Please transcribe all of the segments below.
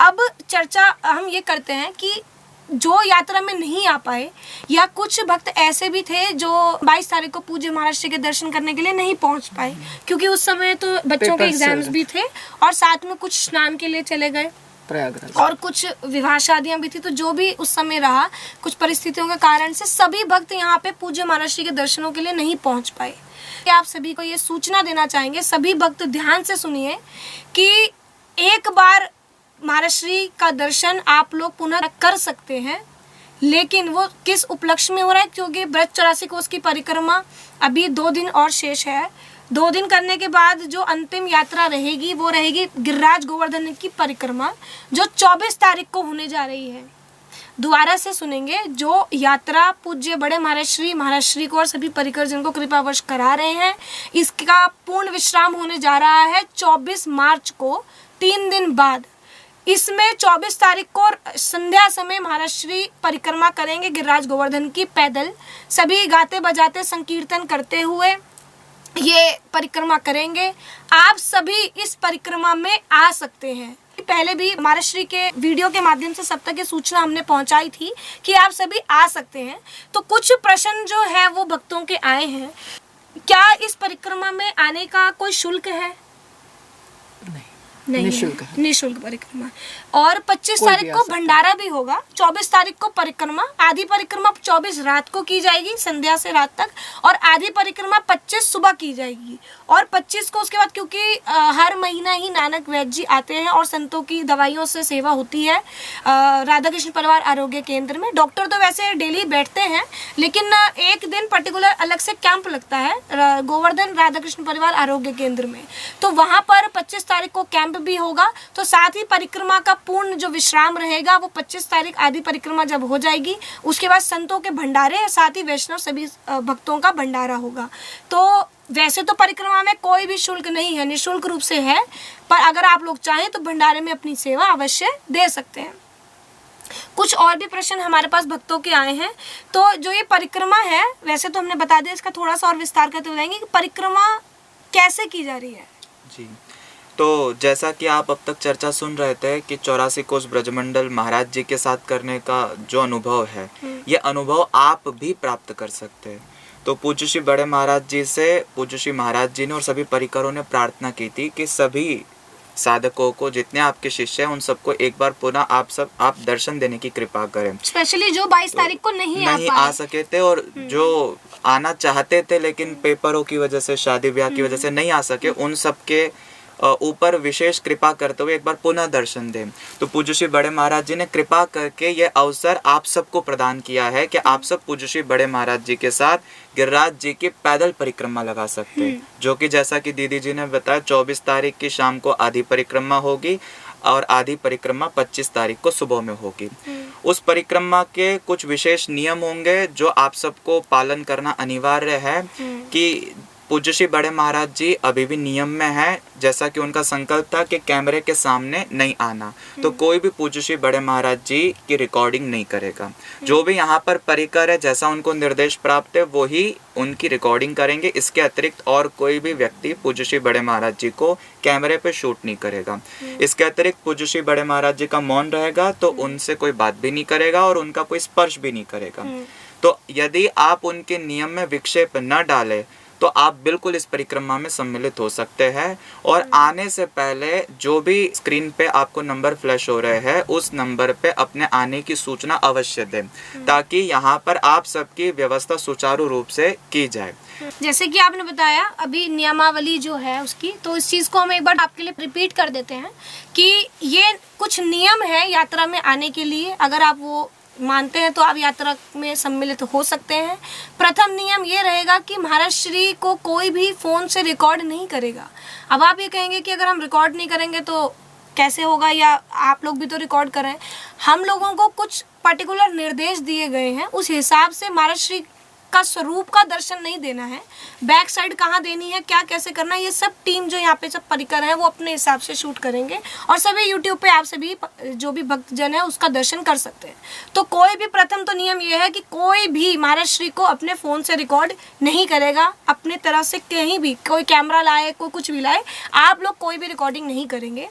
अब चर्चा हम ये करते हैं कि जो यात्रा में नहीं आ पाए, या कुछ भक्त ऐसे भी थे जो 22 तारीख को पूज्य महाराज श्री के दर्शन करने के लिए नहीं पहुंच पाए, क्योंकि उस समय तो बच्चों के एग्जाम्स भी थे और साथ में कुछ स्नान के लिए चले गए प्रयागराज, और कुछ विवाह शादियां भी थी। तो जो भी उस समय रहा, कुछ परिस्थितियों के कारण से सभी भक्त यहाँ पे पूज्य महाराज श्री के दर्शनों के लिए नहीं पहुंच पाए। आप सभी को ये सूचना देना चाहेंगे, सभी भक्त ध्यान से सुनिए कि एक बार महाराज श्री का दर्शन आप लोग पुनः कर सकते हैं, लेकिन वो किस उपलक्ष्य में हो रहा है, क्योंकि व्रत 84 कोस की परिक्रमा अभी 2 दिन और शेष है। 2 दिन करने के बाद जो अंतिम यात्रा रहेगी वो रहेगी गिरिराज गोवर्धन की परिक्रमा, जो 24 तारीख को होने जा रही है। दोबारा से सुनेंगे, जो यात्रा पूज्य बड़े महाराज श्री को और सभी परिकरजन को कृपावश करा रहे हैं, इसका पूर्ण विश्राम होने जा रहा है 24 मार्च को, 3 दिन बाद। इसमें 24 तारीख को संध्या समय महाराज श्री परिक्रमा करेंगे गिरिराज गोवर्धन की पैदल, सभी गाते बजाते संकीर्तन करते हुए ये परिक्रमा करेंगे। आप सभी इस परिक्रमा में आ सकते हैं। पहले भी महाराज श्री के वीडियो के माध्यम से सब तक ये सूचना हमने पहुंचाई थी कि आप सभी आ सकते हैं। तो कुछ प्रश्न जो है वो भक्तों के आए हैं, क्या इस परिक्रमा में आने का कोई शुल्क है? नहीं, निःशुल्क परिक्रमा। और 25 तारीख को भंडारा भी होगा। 24 तारीख को परिक्रमा, आधी परिक्रमा 24 रात को की जाएगी संध्या से रात तक, और आधी परिक्रमा 25 सुबह की जाएगी। और 25 को उसके बाद, क्योंकि हर महीना ही नानक वैद्य जी आते हैं और संतों की दवाइयों से सेवा होती है राधा कृष्ण परिवार आरोग्य केंद्र में। डॉक्टर तो वैसे डेली बैठते हैं, लेकिन एक दिन पर्टिकुलर अलग से कैंप लगता है गोवर्धन राधा कृष्ण परिवार आरोग्य केंद्र में। तो वहाँ पर 25 तारीख को कैंप भी होगा। तो साथ ही परिक्रमा का पूर्ण जो विश्राम रहेगा वो 25 तारीख आधी परिक्रमा जब हो जाएगी, उसके बाद संतों के भंडारे, साथ ही वैष्णव सभी भक्तों का भंडारा होगा। तो वैसे तो परिक्रमा में कोई भी शुल्क नहीं है, निःशुल्क रूप से है, पर अगर आप लोग चाहें तो भंडारे में अपनी सेवा अवश्य दे सकते हैं। कुछ और भी प्रश्न हमारे पास भक्तों के आए हैं। तो जो ये परिक्रमा है, वैसे तो हमने बता दिया, इसका थोड़ा सा और विस्तार करते बताएंगे कि परिक्रमा कैसे की जा रही है। जी, तो जैसा कि आप अब तक चर्चा सुन रहे थे कि 84 कोस ब्रजमंडल महाराज जी के साथ करने का जो अनुभव है, ये अनुभव आप भी प्राप्त कर सकते हैं। तो पूज्य श्री बड़े महाराज जी से पूज्य श्री महाराज जी ने और सभी परिकरों ने प्रार्थना की थी कि सभी साधकों को, जितने आपके शिष्य हैं, उन सबको एक बार पुनः आप दर्शन देने की कृपा करें। स्पेशली जो 22 तारीख को नहीं आ सके थे, और जो आना चाहते थे लेकिन पेपरों की वजह से, शादी ब्याह की वजह से नहीं आ सके, उन सबके ऊपर विशेष कृपा करते हुए एक बार पुनः दर्शन दें। तो पूज्य श्री बड़े महाराज जी ने कृपा करके ये अवसर आप सबको प्रदान किया है कि आप सब पूज्य श्री बड़े महाराज जी के साथ गिरिराज जी की पैदल परिक्रमा लगा सकते हैं, जो कि जैसा कि दीदी जी ने बताया 24 तारीख की शाम को आधी परिक्रमा होगी और आधी परिक्रमा 25 तारीख को सुबह में होगी। उस परिक्रमा के कुछ विशेष नियम होंगे जो आप सबको पालन करना अनिवार्य है कि पूज्य श्री बड़े महाराज जी अभी भी नियम में है, जैसा कि उनका संकल्प था कि कैमरे के सामने नहीं आना। तो कोई भी पूज्य श्री बड़े महाराज जी की रिकॉर्डिंग नहीं करेगा। जो भी यहाँ पर परिकर है, जैसा उनको निर्देश प्राप्त है वो ही उनकी रिकॉर्डिंग करेंगे। इसके अतिरिक्त और कोई भी व्यक्ति पूज्य श्री बड़े महाराज जी को कैमरे पे शूट नहीं करेगा। इसके अतिरिक्त पूज्य श्री बड़े महाराज जी का मौन रहेगा, तो उनसे कोई बात भी नहीं करेगा और उनका कोई स्पर्श भी नहीं करेगा। तो यदि आप उनके नियम में विक्षेप न डाले तो आप बिल्कुल इस परिक्रमा में सम्मिलित हो सकते हैं। और आने से पहले जो भी स्क्रीन पे आपको नंबर फ्लैश हो रहे हैं, उस नंबर पे अपने आने की सूचना अवश्य दें, ताकि यहाँ पर आप सबकी व्यवस्था सुचारू रूप से की जाए। जैसे कि आपने बताया अभी नियमावली जो है उसकी, तो इस चीज़ को हम एक बार आपके लिए रिपीट कर देते हैं कि ये कुछ नियम है यात्रा में आने के लिए। अगर आप वो मानते हैं तो आप यात्रा में सम्मिलित हो सकते हैं। प्रथम नियम ये रहेगा कि महाराज श्री को कोई भी फ़ोन से रिकॉर्ड नहीं करेगा। अब आप ये कहेंगे कि अगर हम रिकॉर्ड नहीं करेंगे तो कैसे होगा, या आप लोग भी तो रिकॉर्ड कर रहे हैं। हम लोगों को कुछ पर्टिकुलर निर्देश दिए गए हैं, उस हिसाब से महाराज श्री का स्वरूप का दर्शन नहीं देना है। बैक साइड कहाँ देनी है, क्या कैसे करना है, ये सब टीम जो यहाँ पे सब परिकर है वो अपने हिसाब से शूट करेंगे और सभी यूट्यूब पे आप सभी जो भी भक्तजन है उसका दर्शन कर सकते हैं। तो कोई भी प्रथम तो नियम ये है कि कोई भी महाराज श्री को अपने फ़ोन से रिकॉर्ड नहीं करेगा। अपने तरह से कहीं भी कोई कैमरा लाए, कोई कुछ भी लाए, आप लोग कोई भी रिकॉर्डिंग नहीं करेंगे।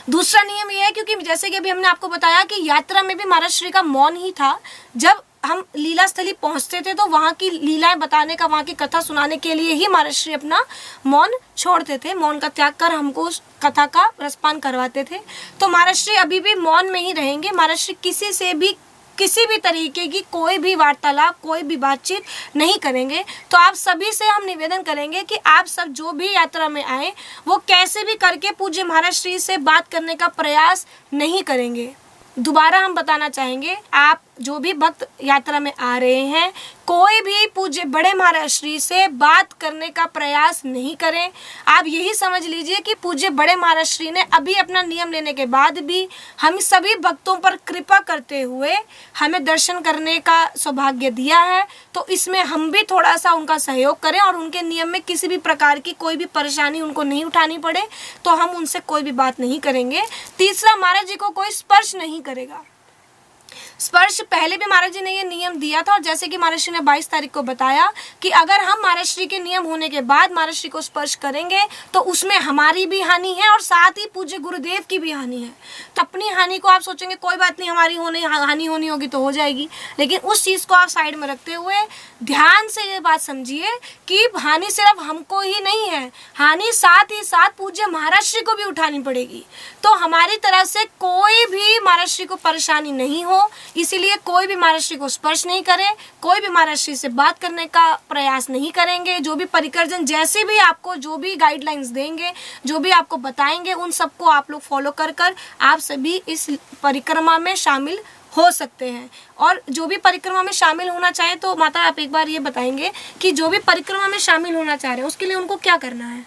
दूसरा नियम ये है, क्योंकि जैसे कि अभी हमने आपको बताया कि यात्रा में भी महाराज श्री का मौन ही था। जब हम लीला स्थली पहुंचते थे तो वहाँ की लीलाएं बताने का, वहाँ की कथा सुनाने के लिए ही महाराज श्री अपना मौन छोड़ते थे, मौन का त्याग कर हमको उस कथा का रसपान करवाते थे। तो महाराज श्री अभी भी मौन में ही रहेंगे। महाराज श्री किसी से भी किसी भी तरीके की कोई भी वार्तालाप, कोई भी बातचीत नहीं करेंगे। तो आप सभी से हम निवेदन करेंगे कि आप सब जो भी यात्रा में आए वो कैसे भी करके पूज्य महाराज श्री से बात करने का प्रयास नहीं करेंगे। दोबारा हम बताना चाहेंगे, आप जो भी भक्त यात्रा में आ रहे हैं, कोई भी पूज्य बड़े महाराज श्री से बात करने का प्रयास नहीं करें। आप यही समझ लीजिए कि पूज्य बड़े महाराज श्री ने अभी अपना नियम लेने के बाद भी हम सभी भक्तों पर कृपा करते हुए हमें दर्शन करने का सौभाग्य दिया है। तो इसमें हम भी थोड़ा सा उनका सहयोग करें और उनके नियम में किसी भी प्रकार की कोई भी परेशानी उनको नहीं उठानी पड़े, तो हम उनसे कोई भी बात नहीं करेंगे। तीसरा, महाराज जी को कोई स्पर्श नहीं करेगा। स्पर्श पहले भी महाराज जी ने ये नियम दिया था, और जैसे कि महाराज श्री ने 22 तारीख को बताया कि अगर हम महाराज श्री के नियम होने के बाद महाराज श्री को स्पर्श करेंगे तो उसमें हमारी भी हानि है और साथ ही पूज्य गुरुदेव की भी हानि है। तो अपनी हानि को आप सोचेंगे कोई बात नहीं, हमारी हानि होनी होगी तो हो जाएगी, लेकिन उस चीज़ को आप साइड में रखते हुए ध्यान से ये बात समझिए कि हानि सिर्फ हमको ही नहीं है, हानि साथ ही साथ पूज्य महाराज श्री को भी उठानी पड़ेगी। तो हमारी तरफ से कोई भी महाराज श्री को परेशानी नहीं हो, इसीलिए कोई भी महाराज श्री को स्पर्श नहीं करे, कोई भी महाराज श्री से बात करने का प्रयास नहीं करेंगे। जो भी परिकरजन जैसे भी आपको जो भी गाइडलाइंस देंगे, जो भी आपको बताएंगे, उन सबको आप लोग फॉलो कर आप सभी इस परिक्रमा में शामिल हो सकते हैं। और जो भी परिक्रमा में शामिल होना चाहे, तो माता आप एक बार ये बताएंगे कि जो भी परिक्रमा में शामिल होना चाह रहे हैं उसके लिए उनको क्या करना है?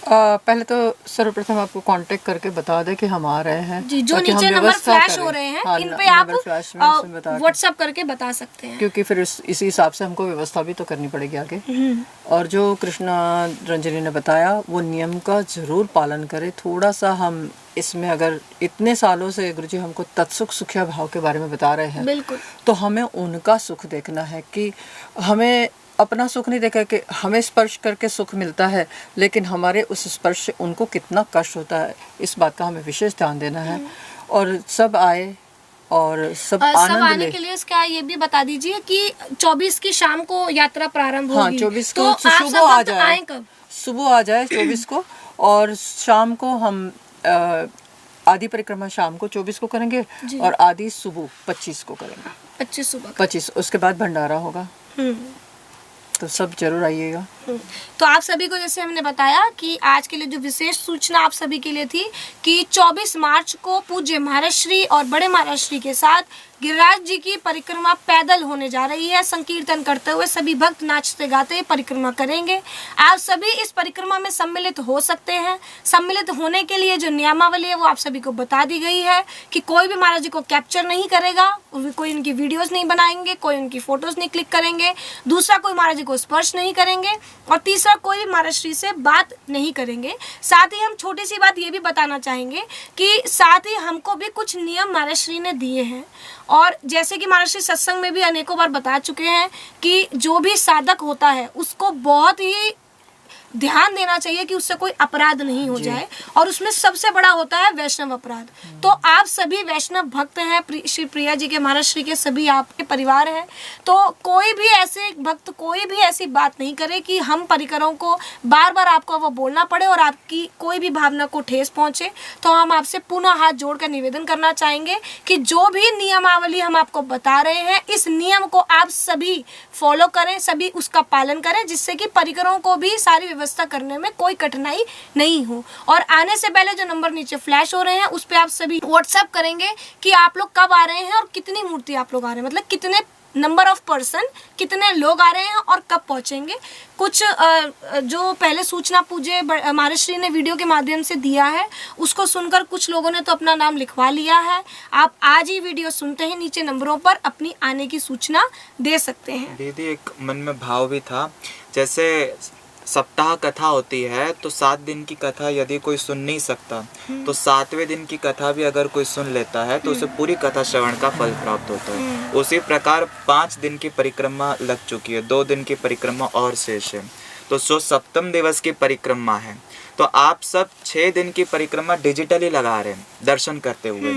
पहले तो सर्वप्रथम आपको कांटेक्ट करके बता दे कि हम आ रहे हैं जी। जो नीचे नंबर फ्लैश हो रहे हैं, इन पे आप व्हाट्सएप करके बता सकते हैं, क्योंकि फिर इसी हिसाब से हमको व्यवस्था भी तो करनी पड़ेगी आगे। और जो कृष्णा रंजनी ने बताया वो नियम का जरूर पालन करें। थोड़ा सा हम इसमें, अगर इतने सालों से गुरुजी हमको तत्सुख सुखिया भाव के बारे में बता रहे हैं, बिल्कुल, तो हमें उनका सुख देखना है कि हमें अपना सुख नहीं देखा कि हमें स्पर्श करके सुख मिलता है, लेकिन हमारे उस स्पर्श से उनको कितना कष्ट होता है, इस बात का हमें विशेष ध्यान देना है। और सब आए और सब आनंद आने ले। के लिए इसका ये भी बता दीजिए कि 24 की शाम को यात्रा प्रारंभ होगी। 24 तो को सुबह आ जाए, कब? सुबह आ जाए 24 को, और शाम को हम आदि परिक्रमा शाम को 24 को करेंगे और आदि सुबह 25 को करेंगे। 25 सुबह 25, उसके बाद भंडारा होगा। तो सब जरूर आइएगा। तो आप सभी को, जैसे हमने बताया कि आज के लिए जो विशेष सूचना आप सभी के लिए थी कि 24 मार्च को पूज्य महाराज श्री और बड़े महाराज श्री के साथ गिरिराज जी की परिक्रमा पैदल होने जा रही है। संकीर्तन करते हुए सभी भक्त नाचते गाते परिक्रमा करेंगे। आप सभी इस परिक्रमा में सम्मिलित हो सकते हैं। सम्मिलित होने के लिए जो नियमावली है वो आप सभी को बता दी गई है कि कोई भी महाराज जी को कैप्चर नहीं करेगा, कोई उनकी वीडियोस नहीं बनाएंगे, कोई उनकी फोटोज नहीं क्लिक करेंगे, दूसरा कोई महाराज जी को स्पर्श नहीं करेंगे, और तीसरा कोई भी महाराज श्री से बात नहीं करेंगे। साथ ही हम छोटी सी बात ये भी बताना चाहेंगे कि साथ ही हमको भी कुछ नियम महाराज श्री ने दिए हैं, और जैसे कि महाराज श्री सत्संग में भी अनेकों बार बता चुके हैं कि जो भी साधक होता है उसको बहुत ही ध्यान देना चाहिए कि उससे कोई अपराध नहीं हो जाए, और उसमें सबसे बड़ा होता है वैष्णव अपराध। तो आप सभी वैष्णव भक्त हैं, श्री प्रिया जी के, महाराज श्री के सभी आपके परिवार हैं, तो कोई भी ऐसे भक्त कोई भी ऐसी बात नहीं करे कि हम परिकरों को बार बार आपको वो बोलना पड़े और आपकी कोई भी भावना को ठेस पहुंचे। तो हम आपसे पुनः हाथ जोड़कर निवेदन करना चाहेंगे कि जो भी नियमावली हम आपको बता रहे हैं, इस नियम को आप सभी फॉलो करें, सभी उसका पालन करें, जिससे कि परिकरों को भी सारी व्यवस्था करने में कोई कठिनाई नहीं हो। और आने से पहले जो नंबर नीचे फ्लैश हो रहे हैं उस पे आप सभी व्हाट्सएप करेंगे कि आप लोग कब आ रहे हैं और कितनी मूर्ति आप लोग आ रहे हैं, मतलब कितने नंबर ऑफ पर्सन, कितने लोग आ रहे हैं और कब पहुंचेंगे। कुछ जो पहले सूचना पूज्य महाराज श्री ने वीडियो के माध्यम से दिया है उसको सुनकर कुछ लोगों ने तो अपना नाम लिखवा लिया है। आप आज ही वीडियो सुनते ही नीचे नंबरों पर अपनी आने की सूचना दे सकते हैं। दीदी एक मन में भाव भी था, जैसे सप्ताह कथा होती है तो 7 दिन की कथा यदि कोई सुन नहीं सकता तो 7वें दिन की कथा भी अगर कोई सुन लेता है तो उसे पूरी कथा श्रवण का फल प्राप्त होता है। उसी प्रकार 5 दिन की परिक्रमा लग चुकी है, 2 दिन की परिक्रमा और शेष है। तो जो सप्तम दिवस की परिक्रमा है, तो आप सब 6 दिन की परिक्रमा डिजिटली लगा रहे हैं दर्शन करते हुए,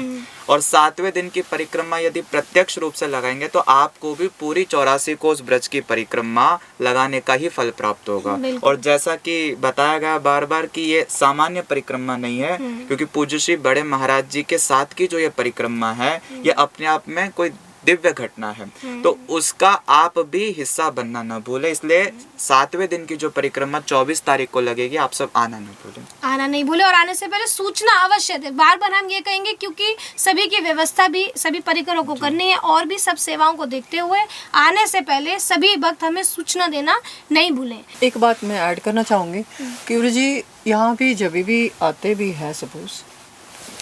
और 7वें दिन की परिक्रमा यदि प्रत्यक्ष रूप से लगाएंगे तो आपको भी पूरी 84 कोस ब्रज की परिक्रमा लगाने का ही फल प्राप्त होगा। और जैसा कि बताया गया बार बार कि ये सामान्य परिक्रमा नहीं है, क्योंकि पूज्य श्री बड़े महाराज जी के साथ की जो ये परिक्रमा है ये अपने आप में कोई दिव्य घटना है, तो उसका आप भी हिस्सा बनना न भूलें। इसलिए 7वें दिन की जो परिक्रमा 24 तारीख को लगेगी, आप सब आना न भूलें। आना नहीं भूले, और आने से पहले सूचना अवश्य दे। बार बार हम ये कहेंगे क्योंकि सभी की व्यवस्था भी सभी परिकरों को करनी है, और भी सब सेवाओं को देखते हुए आने से पहले सभी भक्त हमें सूचना देना नहीं भूलें। एक बात मैं ऐड करना चाहूँगी कि गुरु जी यहाँ भी जब भी आते भी हैं, सपोज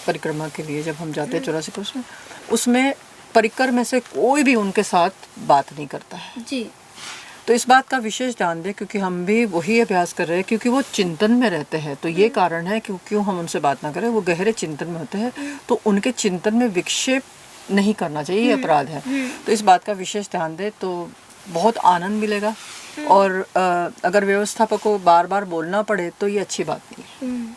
परिक्रमा के लिए जब हम जाते हैं 84 कोस में, उसमें परिकर में से कोई भी उनके साथ बात नहीं करता है जी। तो इस बात का विशेष ध्यान दें, क्योंकि हम भी वही अभ्यास कर रहे हैं, क्योंकि वो चिंतन में रहते हैं। तो ये कारण है कि क्यों हम उनसे बात ना करें, वो गहरे चिंतन में होते हैं, तो उनके चिंतन में विक्षेप नहीं करना चाहिए, ये अपराध है। तो इस बात का विशेष ध्यान दें तो बहुत आनंद मिलेगा। और अगर व्यवस्थापक को बार बार बोलना पड़े तो ये अच्छी बात नहीं है।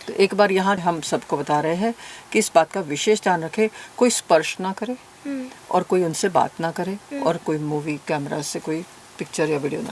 तो एक बार यहाँ हम सबको बता रहे हैं कि इस बात का विशेष ध्यान रखें, कोई स्पर्श ना करे और कोई उनसे बात ना करे, और कोई मूवी कैमरा से कोई पिक्चर या वीडियो ना